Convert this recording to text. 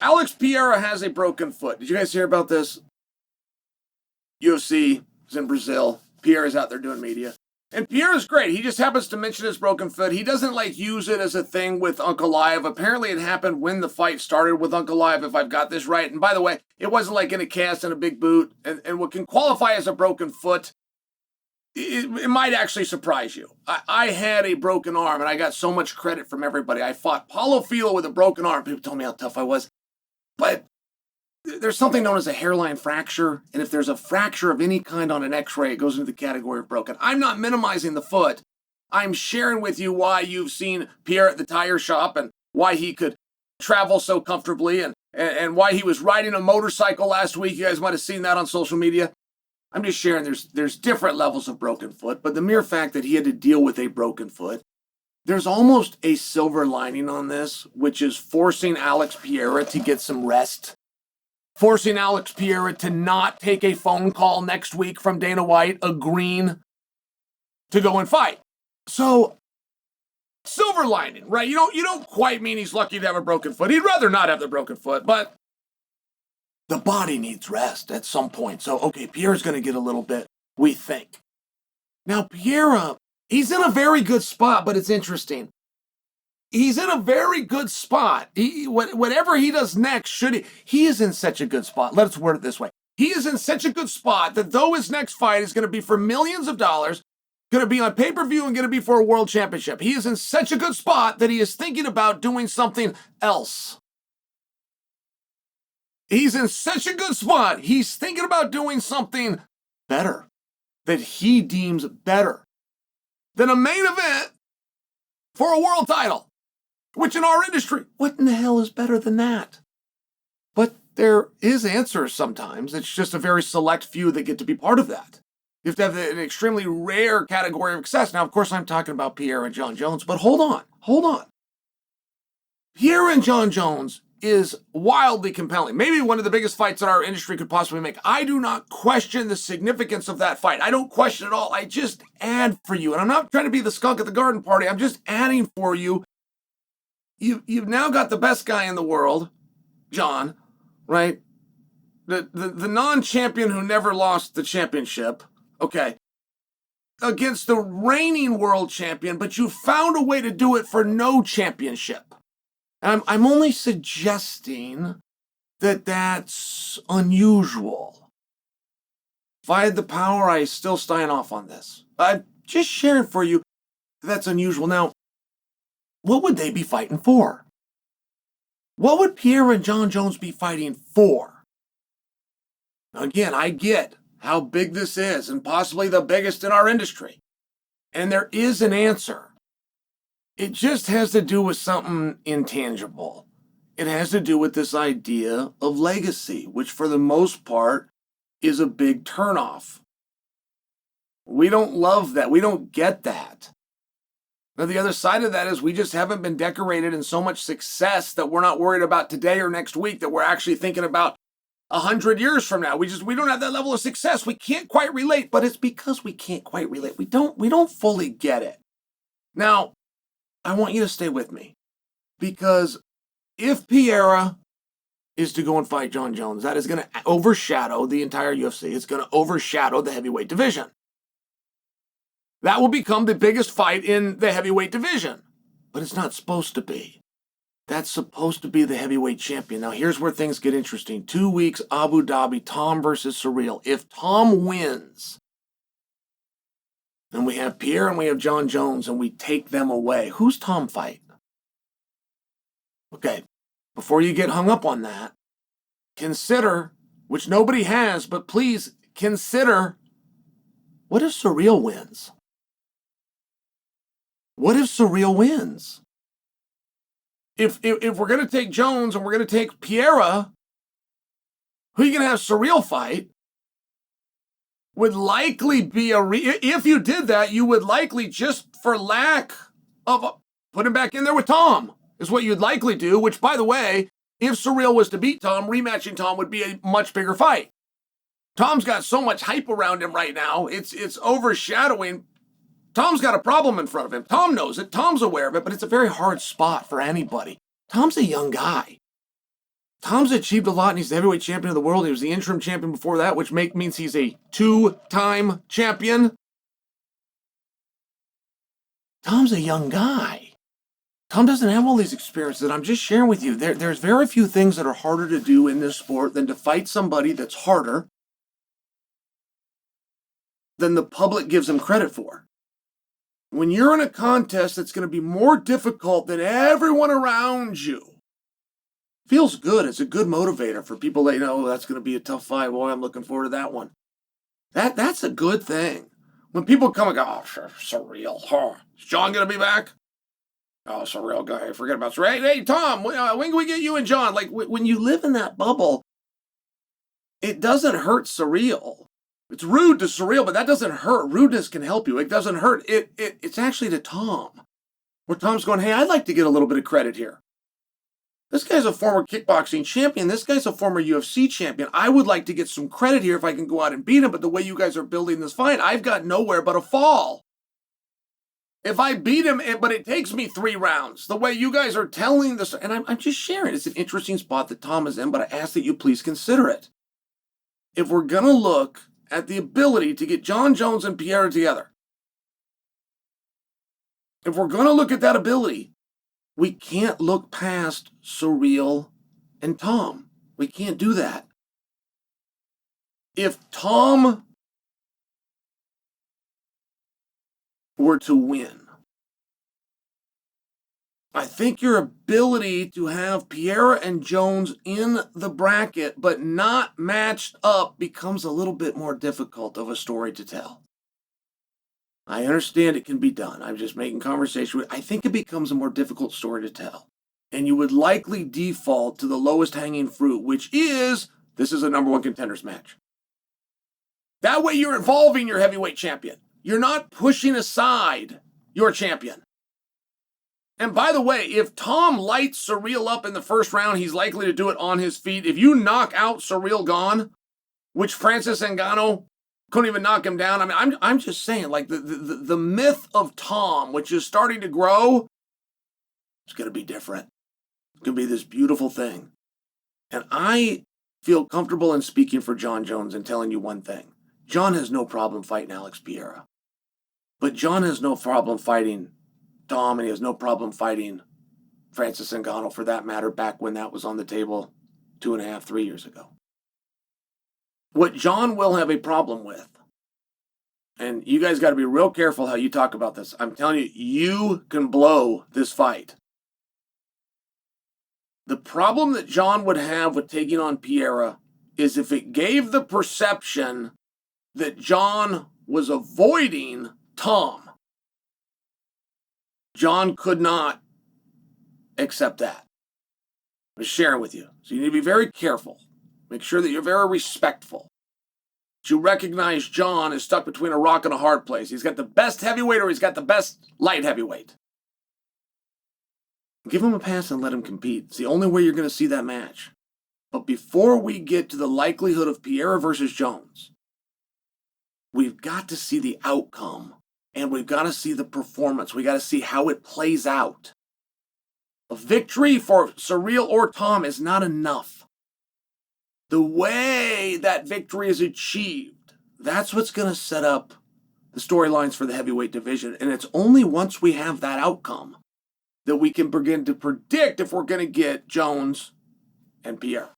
Alex Pereira has a broken foot. Did you guys hear about this? UFC is in Brazil. Pereira's out there doing media. And Pereira's great. He just happens to mention his broken foot. He doesn't use it as a thing with Uncle Live. Apparently it happened when the fight started with Uncle Live, if I've got this right. And by the way, it wasn't in a cast and a big boot. And what can qualify as a broken foot, it might actually surprise you. I had a broken arm, and I got so much credit from everybody. I fought Paulo Filho with a broken arm. People told me how tough I was. But there's something known as a hairline fracture, and if there's a fracture of any kind on an x-ray, it goes into the category of broken. I'm not minimizing the foot. I'm sharing with you why you've seen Pierre at the tire shop and why he could travel so comfortably and why he was riding a motorcycle last week. You guys might have seen that on social media. I'm just sharing there's different levels of broken foot, but the mere fact that he had to deal with a broken foot, there's almost a silver lining on this, which is forcing Alex Pereira to get some rest. Forcing Alex Pereira to not take a phone call next week from Dana White agreeing to go and fight. So, silver lining, right? You don't quite mean he's lucky to have a broken foot. He'd rather not have the broken foot, but the body needs rest at some point. So, okay, Pereira's going to get a little bit, we think. Now, Pereira, he's in a very good spot, but it's interesting. He's in a very good spot. Whatever he does next, he is in such a good spot. Let's word it this way. He is in such a good spot that though his next fight is going to be for millions of dollars, going to be on pay-per-view and going to be for a world championship, he is in such a good spot that he is thinking about doing something else. He's in such a good spot, he's thinking about doing something better, that he deems better than a main event for a world title. Which in our industry, what in the hell is better than that? But there is answers sometimes. It's just a very select few that get to be part of that. You have to have an extremely rare category of success. Now, of course, I'm talking about Pierre and Jon Jones, but hold on. Pierre and Jon Jones is wildly compelling. Maybe one of the biggest fights that our industry could possibly make. I do not question the significance of that fight. I don't question it at all. I just add for you. And I'm not trying to be the skunk at the garden party. I'm just adding for you. You've now got the best guy in the world, Jon, right? The non-champion who never lost the championship, okay, against the reigning world champion, but you found a way to do it for no championship. And I'm only suggesting that that's unusual. If I had the power, I still sign off on this. I'm just sharing for you that's unusual. Now, what would they be fighting for? What would Pierre and Jon Jones be fighting for? Again, I get how big this is and possibly the biggest in our industry. And there is an answer. It just has to do with something intangible. It has to do with this idea of legacy, which for the most part is a big turnoff. We don't love that. We don't get that. Now, the other side of that is we just haven't been decorated in so much success that we're not worried about today or next week, that we're actually thinking about 100 years from now. We don't have that level of success. We can't quite relate, but it's because we can't quite relate. We don't fully get it. Now, I want you to stay with me, because if Pereira is to go and fight Jon Jones, that is going to overshadow the entire UFC. It's going to overshadow the heavyweight division. That will become the biggest fight in the heavyweight division. But it's not supposed to be. That's supposed to be the heavyweight champion. Now, here's where things get interesting. 2 weeks, Abu Dhabi, Tom versus Ciryl. If Tom wins, and we have Pierre and we have Jon Jones, and we take them away, who's Tom fight? Okay, before you get hung up on that, consider, which nobody has, but please consider, what if Ciryl wins? What if Ciryl wins? If we're going to take Jones and we're going to take Pereira, who are you going to have Ciryl fight? Would likely be if you did that, you would likely, just for lack of put him back in there with Tom, is what you'd likely do, which, by the way, if Ciryl was to beat Tom, rematching Tom would be a much bigger fight. Tom's got so much hype around him right now, it's overshadowing. Tom's got a problem in front of him. Tom knows it. Tom's aware of it, but it's a very hard spot for anybody. Tom's a young guy. Tom's achieved a lot, and he's the heavyweight champion of the world. He was the interim champion before that, which means he's a 2-time champion. Tom's a young guy. Tom doesn't have all these experiences that I'm just sharing with you. There's very few things that are harder to do in this sport than to fight somebody that's harder than the public gives him credit for. When you're in a contest that's going to be more difficult than everyone around you, feels good. It's a good motivator for people that, you know, that's going to be a tough fight. Boy, I'm looking forward to that one. That's a good thing. When people come and go, oh, Ciryl, huh? Is Jon going to be back? Oh, Ciryl, guy, forget about Ciryl. Hey, Tom, when can we get you and Jon? Like, when you live in that bubble, it doesn't hurt Ciryl. It's rude to Ciryl, but that doesn't hurt. Rudeness can help you. It doesn't hurt. It's actually to Tom, where Tom's going, hey, I'd like to get a little bit of credit here. This guy's a former kickboxing champion. This guy's a former UFC champion. I would like to get some credit here if I can go out and beat him, but the way you guys are building this fight, I've got nowhere but a fall. If I beat him, but it takes me 3 rounds, the way you guys are telling this, and I'm just sharing. It's an interesting spot that Tom is in, but I ask that you please consider it. If we're going to look at the ability to get Jon Jones and Pereira together, if we're going to look at that ability, we can't look past Ciryl and Tom. We can't do that. If Tom were to win, I think your ability to have Pereira and Jones in the bracket but not matched up becomes a little bit more difficult of a story to tell. I understand it can be done. I'm just making conversation with. I think it becomes a more difficult story to tell. And you would likely default to the lowest hanging fruit, which is, this is a number 1 contenders match. That way you're involving your heavyweight champion. You're not pushing aside your champion. And by the way, if Tom lights Ciryl up in the first round, he's likely to do it on his feet. If you knock out Ciryl Gane, which Francis Ngannou couldn't even knock him down. I mean, I'm just saying, like, the myth of Tom, which is starting to grow, it's going to be different. It's going to be this beautiful thing. And I feel comfortable in speaking for Jon Jones and telling you one thing. Jon has no problem fighting Alex Pereira. But Jon has no problem fighting Tom, and he has no problem fighting Francis Ngannou, for that matter, back when that was on the table 2.5, 3 years ago. What Jon will have a problem with, and you guys got to be real careful how you talk about this. I'm telling you, you can blow this fight. The problem that Jon would have with taking on Pereira is if it gave the perception that Jon was avoiding Tom. Jon could not accept that. I'm just sharing with you. So you need to be very careful. Make sure that you're very respectful. That you recognize Jon is stuck between a rock and a hard place. He's got the best heavyweight or he's got the best light heavyweight. Give him a pass and let him compete. It's the only way you're going to see that match. But before we get to the likelihood of Pereira versus Jones, we've got to see the outcome and we've got to see the performance. We got to see how it plays out. A victory for Ciryl or Tom is not enough. The way that victory is achieved, that's what's going to set up the storylines for the heavyweight division. And it's only once we have that outcome that we can begin to predict if we're going to get Jones and Pereira.